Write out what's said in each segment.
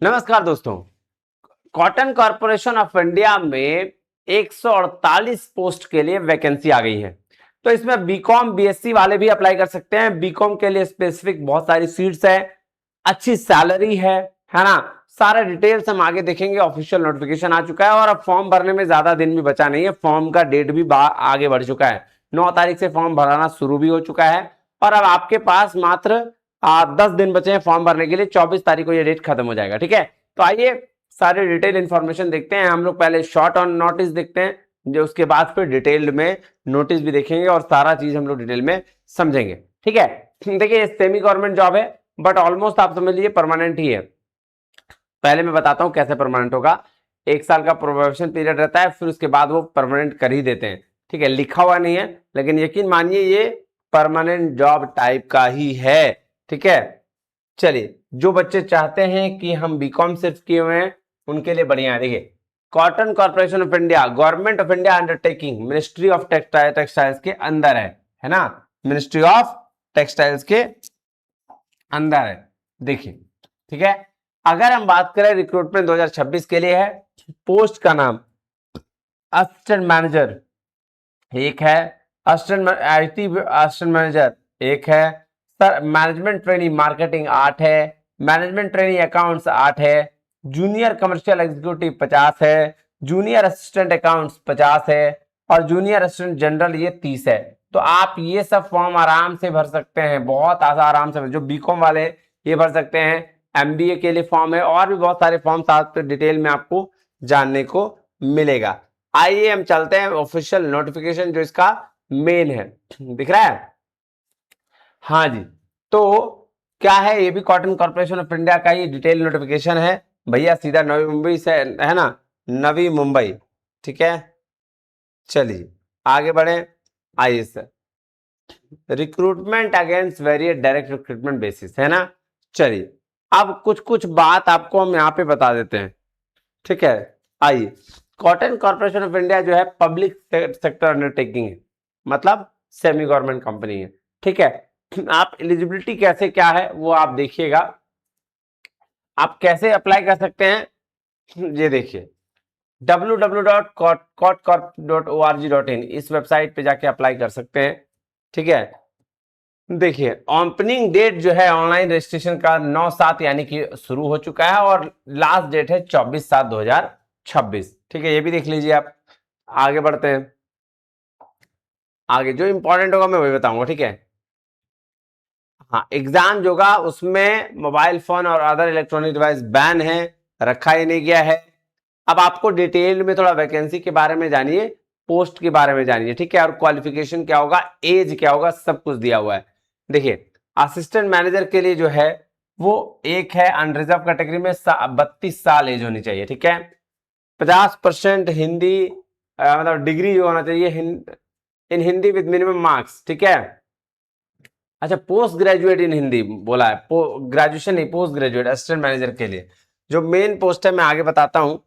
नमस्कार दोस्तों। Cotton corporation of India में 148 पोस्ट के लिए वैकेंसी आ गई है। तो इसमें बीकॉम बीएससी वाले भी अप्लाई कर सकते हैं। बीकॉम के लिए स्पेसिफिक बहुत सारी सीट्स है, अच्छी सैलरी है ना। सारे डिटेल्स हम आगे देखेंगे। ऑफिशियल नोटिफिकेशन आ चुका है और अब फॉर्म भरने में ज्यादा दिन भी बचा नहीं है। फॉर्म का डेट भी आगे बढ़ चुका है। 9 तारीख से फॉर्म भराना शुरू भी हो चुका है और अब आपके पास मात्र 10 दिन बचे हैं फॉर्म भरने के लिए। 24 तारीख को ये डेट खत्म हो जाएगा। ठीक है, तो आइए सारे डिटेल इंफॉर्मेशन देखते हैं। हम लोग पहले शॉर्ट ऑन नोटिस देखते हैं, जो उसके बाद फिर डिटेल्ड में नोटिस भी देखेंगे और सारा चीज हम लोग डिटेल में समझेंगे। ठीक है, देखिए सेमी गवर्नमेंट जॉब है बट ऑलमोस्ट आप समझ लीजिए परमानेंट ही है। पहले मैं बताता हूं कैसे परमानेंट होगा। 1 साल का प्रोबेशन पीरियड रहता है, फिर उसके बाद वो परमानेंट कर ही देते हैं। ठीक है, लिखा हुआ नहीं है लेकिन यकीन मानिए ये परमानेंट जॉब टाइप का ही है। ठीक है, चलिए जो बच्चे चाहते हैं कि हम बीकॉम सिर्फ किए हुए हैं उनके लिए बढ़िया है। देखिए cotton corporation of India government of India undertaking ministry of textiles के अंदर है ना। मिनिस्ट्री ऑफ टेक्सटाइल्स के अंदर है। देखिए ठीक है, अगर हम बात करें रिक्रूटमेंट 2026 के लिए है। पोस्ट का नाम असिस्टेंट मैनेजर एक है, असिस्टेंट आईटी असिस्टेंट मैनेजर एक है, सर मैनेजमेंट ट्रेनिंग मार्केटिंग 8 है, मैनेजमेंट ट्रेनिंग अकाउंट्स 8 है, जूनियर कमर्शियल एग्जीक्यूटिव 50 है, जूनियर असिस्टेंट अकाउंट्स 50 है और जूनियर असिस्टेंट जनरल ये 30 है। तो आप ये सब फॉर्म आराम से भर सकते हैं, बहुत आराम से। जो बीकॉम वाले ये भर सकते हैं, एमबीए के लिए फॉर्म है और भी बहुत सारे फॉर्म साथ डिटेल में आपको जानने को मिलेगा। आइए हम चलते हैं ऑफिशियल नोटिफिकेशन जो इसका मेन है, दिख रहा है। हाँ जी, तो क्या है, ये भी कॉटन कॉर्पोरेशन ऑफ इंडिया का ही डिटेल नोटिफिकेशन है भैया, सीधा नवी मुंबई से है ना, नवी मुंबई। ठीक है, चलिए आगे बढ़े। आइए sir, recruitment against various direct recruitment basis है ना। चलिए अब कुछ कुछ बात आपको हम यहाँ पे बता देते हैं। ठीक है, आइए कॉटन कॉर्पोरेशन ऑफ इंडिया जो है पब्लिक सेक्टर अंडरटेकिंग है, मतलब सेमी गवर्नमेंट कंपनी है। ठीक है, आप एलिजिबिलिटी कैसे क्या है वो आप देखिएगा। आप कैसे अप्लाई कर सकते हैं ये देखिए, www.cotcorp.org.in इस वेबसाइट पे जाके अप्लाई कर सकते हैं। ठीक है, देखिए ओपनिंग डेट जो है ऑनलाइन रजिस्ट्रेशन का 9/7 यानी कि शुरू हो चुका है और लास्ट डेट है 24/7/2026। ठीक है, ये भी देख लीजिए आप। आगे बढ़ते हैं, आगे जो इंपॉर्टेंट होगा मैं वही बताऊंगा। ठीक है, हाँ एग्जाम जो होगा उसमें मोबाइल फोन और अदर इलेक्ट्रॉनिक डिवाइस बैन है, रखा ही नहीं गया है। अब आपको डिटेल में थोड़ा वैकेंसी के बारे में जानिए, पोस्ट के बारे में जानिए। ठीक है, और क्वालिफिकेशन क्या होगा, एज क्या होगा, सब कुछ दिया हुआ है। देखिए असिस्टेंट मैनेजर के लिए जो है वो एक है अनरिजर्व कैटेगरी में 32 साल एज होनी चाहिए। ठीक है, 50% हिंदी मतलब डिग्री जो होना चाहिए इन हिंदी विद मिनिमम मार्क्स। ठीक है, अच्छा पोस्ट ग्रेजुएट इन हिंदी बोला है, ग्रेजुएशन नहीं, पोस्ट ग्रेजुएट असिस्टेंट मैनेजर के लिए जो मेन पोस्ट है मैं आगे बताता हूं।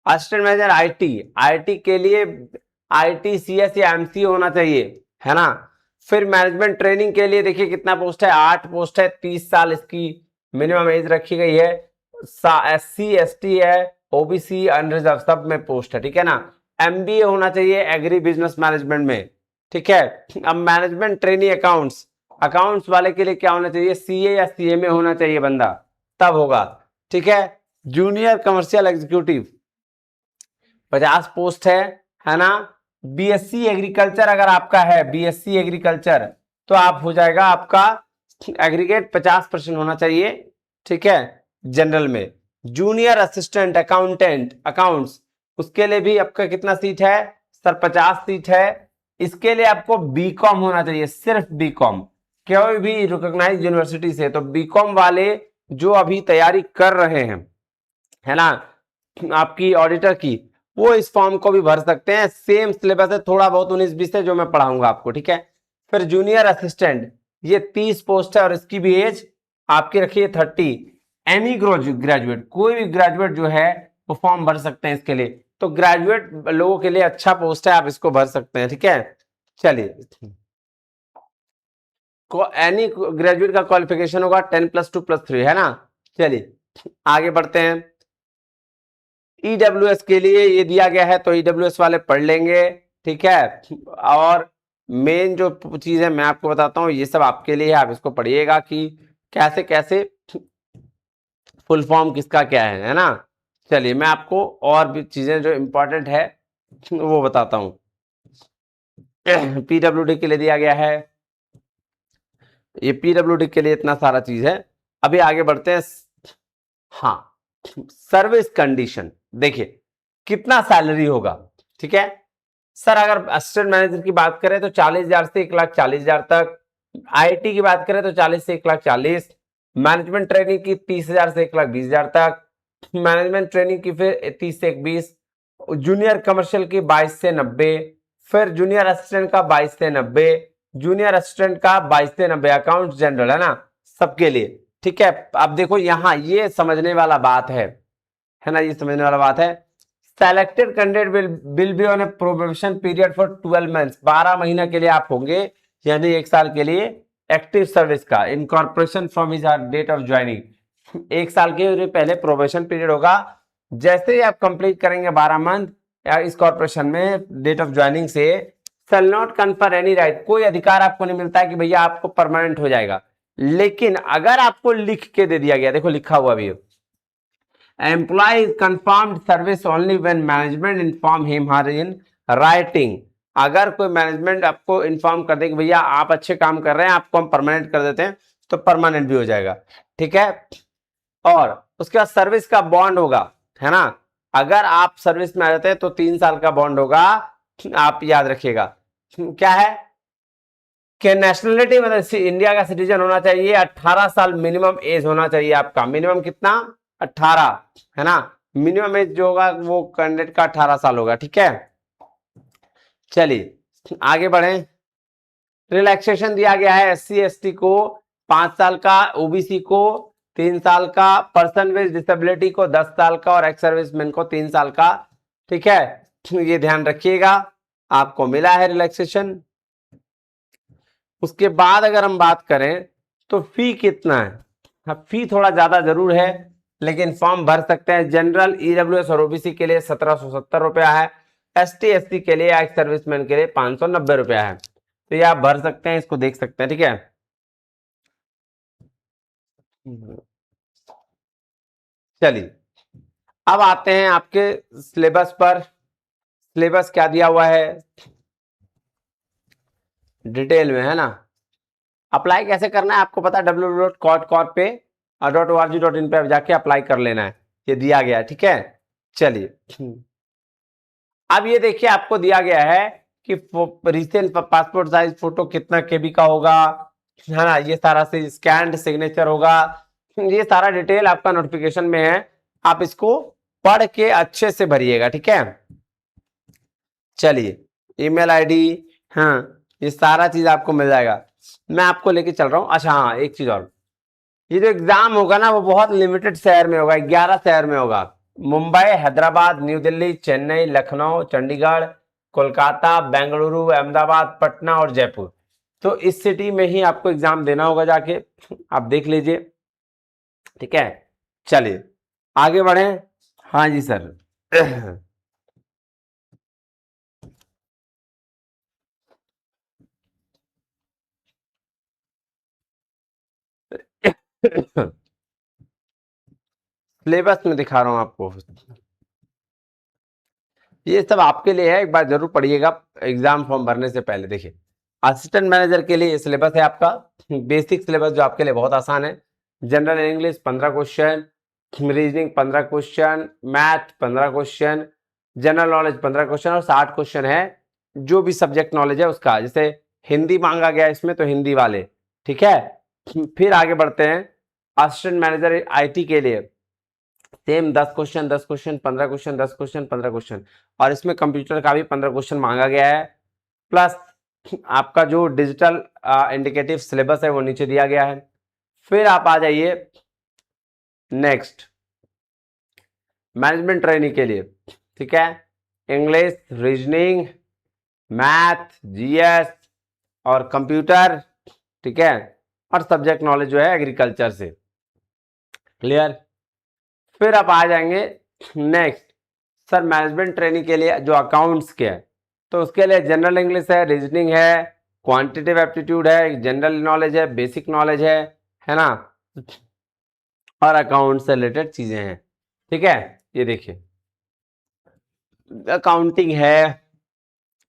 असिस्टेंट मैनेजर आईटी के लिए आईटी सीएस या एमसी होना चाहिए, है ना। फिर मैनेजमेंट ट्रेनिंग के लिए देखिए कितना पोस्ट है, 8 पोस्ट है, 30 साल इसकी मिनिमम एज रखी गई है। एससी एसटी है, ओबीसी अनरिजर्व सब में पोस्ट है। ठीक है ना, एमबीए होना चाहिए एग्री बिजनेस मैनेजमेंट में। ठीक है, अब मैनेजमेंट ट्रेनिंग अकाउंट्स वाले के लिए क्या होना चाहिए, सीए या सीएमए होना चाहिए बंदा, तब होगा। ठीक है, जूनियर कमर्शियल एग्जीक्यूटिव 50 पोस्ट है ना। बीएससी एग्रीकल्चर अगर आपका है, बीएससी एग्रीकल्चर तो आप हो जाएगा, आपका एग्रीगेट 50% होना चाहिए। ठीक है, जनरल में जूनियर असिस्टेंट अकाउंटेंट अकाउंट्स उसके लिए भी आपका कितना सीट है सर, 50 सीट है। इसके लिए आपको बीकॉम होना चाहिए, सिर्फ बीकॉम, कोई भी रिकॉग्नाइज्ड यूनिवर्सिटी से। तो बीकॉम वाले जो अभी तैयारी कर रहे हैं, है ना, आपकी ऑडिटर की, वो इस फॉर्म को भी भर सकते हैं। सेम सिलेबस है, थोड़ा बहुत 19-20 है जो मैं पढ़ाऊंगा आपको। ठीक है, फिर जूनियर असिस्टेंट ये 30 पोस्ट है और इसकी भी एज आपकी रखिए 30। एनी ग्रेजुएट, कोई भी ग्रेजुएट जो है वो फॉर्म भर सकते हैं इसके लिए। तो ग्रेजुएट लोगों के लिए अच्छा पोस्ट है, आप इसको भर सकते हैं। ठीक है, चलिए एनी ग्रेजुएट का क्वालिफिकेशन होगा 10+2+3 है ना। चलिए आगे बढ़ते हैं। ईडब्ल्यूएस के लिए ये दिया गया है तो ईडब्ल्यूएस वाले पढ़ लेंगे, ठीक है। और मेन जो चीज है मैं आपको बताता हूँ, ये सब आपके लिए है, आप इसको पढ़िएगा कि कैसे कैसे फुल फॉर्म किसका क्या है ना। चलिए मैं आपको और भी चीजें जो इंपॉर्टेंट है वो बताता हूँ। पीडब्ल्यूडी के लिए दिया गया है, ये पीडब्ल्यूडी के लिए इतना सारा चीज है। अभी आगे बढ़ते हैं। हाँ, सर्विस कंडीशन देखिए कितना सैलरी होगा, ठीक है। सर अगर असिस्टेंट मैनेजर की बात करें तो 40,000 से 1,40,000 तक, आईटी की बात करें तो 40 से 1,40,000, मैनेजमेंट ट्रेनिंग की 30,000 से 1,20,000 तक, मैनेजमेंट ट्रेनिंग की फिर 30 से 21, जूनियर कमर्शियल की 22 से 90, फिर जूनियर असिस्टेंट का 22 से 90, जूनियर असिस्टेंट का 22 से 90, अकाउंट जनरल है ना सबके लिए, ठीक है। अब देखो यहां ये समझने वाला बात है ना, ये समझने वाला बात है। Selected candidate will be on A probation period for 12 months, 12 महीना के लिए आप होंगे, यानी 1 साल के लिए एक्टिव सर्विस का, incorporation from his date of joining, 1 साल के पहले प्रोबेशन पीरियड होगा। जैसे ही आप कंप्लीट करेंगे 12 मंथ या इस कॉर्पोरेशन में डेट ऑफ ज्वाइनिंग से, shall not confer any right, कोई अधिकार आपको नहीं मिलता है कि भैया आपको परमानेंट हो जाएगा। लेकिन अगर आपको लिख के दे दिया गया, देखो लिखा हुआ भी है, employ confirmed service only when management inform him her in writing, अगर कोई मैनेजमेंट आपको इन्फॉर्म कर दे कि भैया आप अच्छे काम कर रहे हैं, आपको हम परमानेंट कर देते हैं, तो परमानेंट भी हो जाएगा, ठीक है। और उसके बाद सर्विस का बॉन्ड होगा, है ना, अगर आप सर्विस में आ जाते हैं तो 3 साल का बॉन्ड होगा, आप याद रखिएगा। क्या है कि नेशनलिटी मतलब इंडिया का सिटीजन होना चाहिए, 18 साल मिनिमम एज होना चाहिए आपका, मिनिमम कितना 18, है ना, मिनिमम एज जो होगा वो कैंडिडेट का 18 साल होगा, ठीक है। चलिए आगे बढ़े। रिलैक्सेशन दिया गया है एससी एसटी को 5 साल का, ओबीसी को 3 साल का, पर्सन विद डिसेबिलिटी को 10 साल का और एक्स सर्विसमैन को 3 साल का, ठीक है। ये ध्यान रखिएगा, आपको मिला है रिलैक्सेशन। उसके बाद अगर हम बात करें तो फी कितना है, हाँ फी थोड़ा ज्यादा जरूर है, लेकिन फॉर्म भर सकते हैं। जनरल ईडब्ल्यूएस और ओबीसी के लिए 1770 रुपया है, एसटी एससी के लिए एक्स सर्विसमैन के लिए 590 रुपया है, तो ये आप भर सकते हैं, इसको देख सकते हैं, ठीक है। चलिए अब आते हैं आपके सिलेबस पर। सिलेबस क्या दिया हुआ है डिटेल में, है ना। अप्लाई कैसे करना है आपको पता है, www.corp पे .org.in पे जाके अप्लाई कर लेना है, ये दिया गया है, ठीक है। चलिए अब ये देखिए आपको दिया गया है कि रिसेंट पासपोर्ट साइज फोटो कितना केबी का होगा, है ना, ये सारा से स्कैन्ड सिग्नेचर होगा, ये सारा डिटेल आपका नोटिफिकेशन में है, आप इसको पढ़ के अच्छे से भरिएगा, ठीक है। चलिए ईमेल आईडी, हाँ ये सारा चीज आपको मिल जाएगा, मैं आपको लेके चल रहा हूँ। अच्छा हाँ एक चीज और, ये जो एग्जाम होगा ना वो बहुत लिमिटेड शहर में होगा, 11 शहर में होगा, मुंबई, हैदराबाद, न्यू दिल्ली, चेन्नई, लखनऊ, चंडीगढ़, कोलकाता, बेंगलुरु, अहमदाबाद, पटना और जयपुर, तो इस सिटी में ही आपको एग्जाम देना होगा जाके, आप देख लीजिए, ठीक है। चलिए आगे बढ़े। हाँ जी सर सिलेबस में दिखा रहा हूं आपको, ये सब आपके लिए है, एक बार जरूर पढ़िएगा एग्जाम फॉर्म भरने से पहले। देखिए असिस्टेंट मैनेजर के लिए सिलेबस है आपका, बेसिक सिलेबस जो आपके लिए बहुत आसान है। General English 15 question, reasoning 15 question, math 15 question, general knowledge 15 question और 60 क्वेश्चन है जो भी सब्जेक्ट नॉलेज है उसका, जैसे हिंदी मांगा गया इसमें तो हिंदी वाले, ठीक है। फिर आगे बढ़ते हैं, असिस्टेंट मैनेजर आईटी के लिए same 10 question 10 question 15 question 10 question 15 question, और इसमें कंप्यूटर का भी 15 क्वेश्चन मांगा गया है, प्लस आपका जो डिजिटल इंडिकेटिव सिलेबस है वो नीचे दिया गया है। फिर आप आ जाइए नेक्स्ट मैनेजमेंट ट्रेनिंग के लिए, ठीक है, इंग्लिश, रीजनिंग, मैथ, जीएस और कंप्यूटर, ठीक है, और सब्जेक्ट नॉलेज जो है एग्रीकल्चर से, क्लियर। फिर आप आ जाएंगे नेक्स्ट, सर मैनेजमेंट ट्रेनिंग के लिए जो अकाउंट्स के है, तो उसके लिए जनरल इंग्लिश है, रीजनिंग है, क्वांटिटेटिव एप्टीट्यूड है, जनरल नॉलेज है, बेसिक नॉलेज है ना, और अकाउंट से रिलेटेड चीजें हैं। ठीक है, ये देखिए अकाउंटिंग है,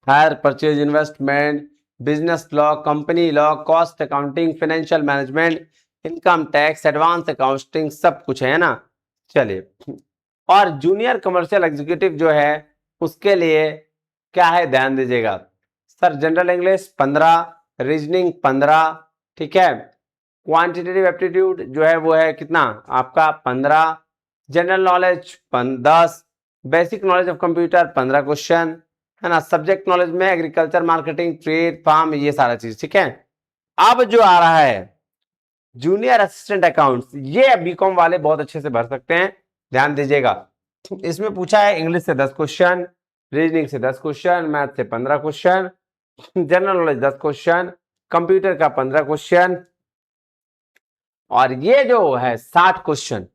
hire purchase investment, business law, company law, cost accounting, financial management, income tax, advance accounting, सब कुछ है ना। चलिए, और जूनियर कमर्शियल एग्जीक्यूटिव जो है उसके लिए क्या है, ध्यान दीजिएगा सर, जनरल इंग्लिश 15, रीजनिंग 15, ठीक है, क्वांटिटेटिव एप्टीट्यूड जो है वो है कितना आपका 15, general knowledge 10, basic knowledge of computer 15 question, है ना, सब्जेक्ट नॉलेज में एग्रीकल्चर, मार्केटिंग, ट्रेड, फार्म, ये सारा चीज। ठीक है, अब जो आ रहा है जूनियर असिस्टेंट अकाउंट्स, ये बीकॉम वाले बहुत अच्छे से भर सकते हैं, ध्यान दीजिएगा। इसमें पूछा है इंग्लिश से 10 क्वेश्चन, रीजनिंग से 10 क्वेश्चन, मैथ से 15 question, general knowledge 10 question, computer का 15 क्वेश्चन, और ये जो है 60 क्वेश्चन,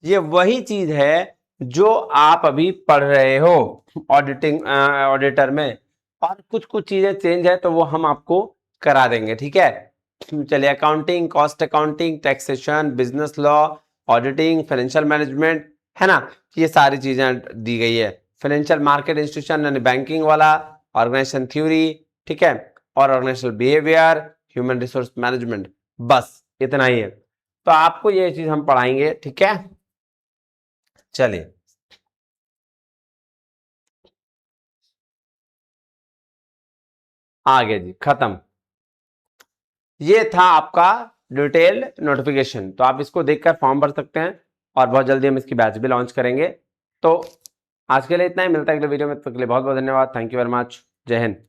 ये वही चीज है जो आप अभी पढ़ रहे हो ऑडिटर में, और कुछ कुछ चीजें चेंज है तो वो हम आपको करा देंगे। ठीक है, चलिए, accounting, cost accounting, taxation, business law, auditing, financial management, है ना, ये सारी चीजें दी गई है। फाइनेंशियल मार्केट इंस्टीट्यूशन यानी बैंकिंग वाला, ऑर्गेनाइजेशन थ्योरी, ठीक है, और organisational behaviour, human resource management, बस इतना ही है। तो आपको ये चीज हम पढ़ाएंगे। ठीक है, चलिए, आगे जी, खत्म। ये था आपका डिटेल नोटिफिकेशन, तो आप इसको देखकर फॉर्म भर सकते हैं, और बहुत जल्दी हम इसकी बैच भी लॉन्च करेंगे। तो आज के लिए इतना ही, मिलता है अगले वीडियो में, तब तक के लिए बहुत बहुत धन्यवाद, थैंक यू वेरी मच, जय हिंद।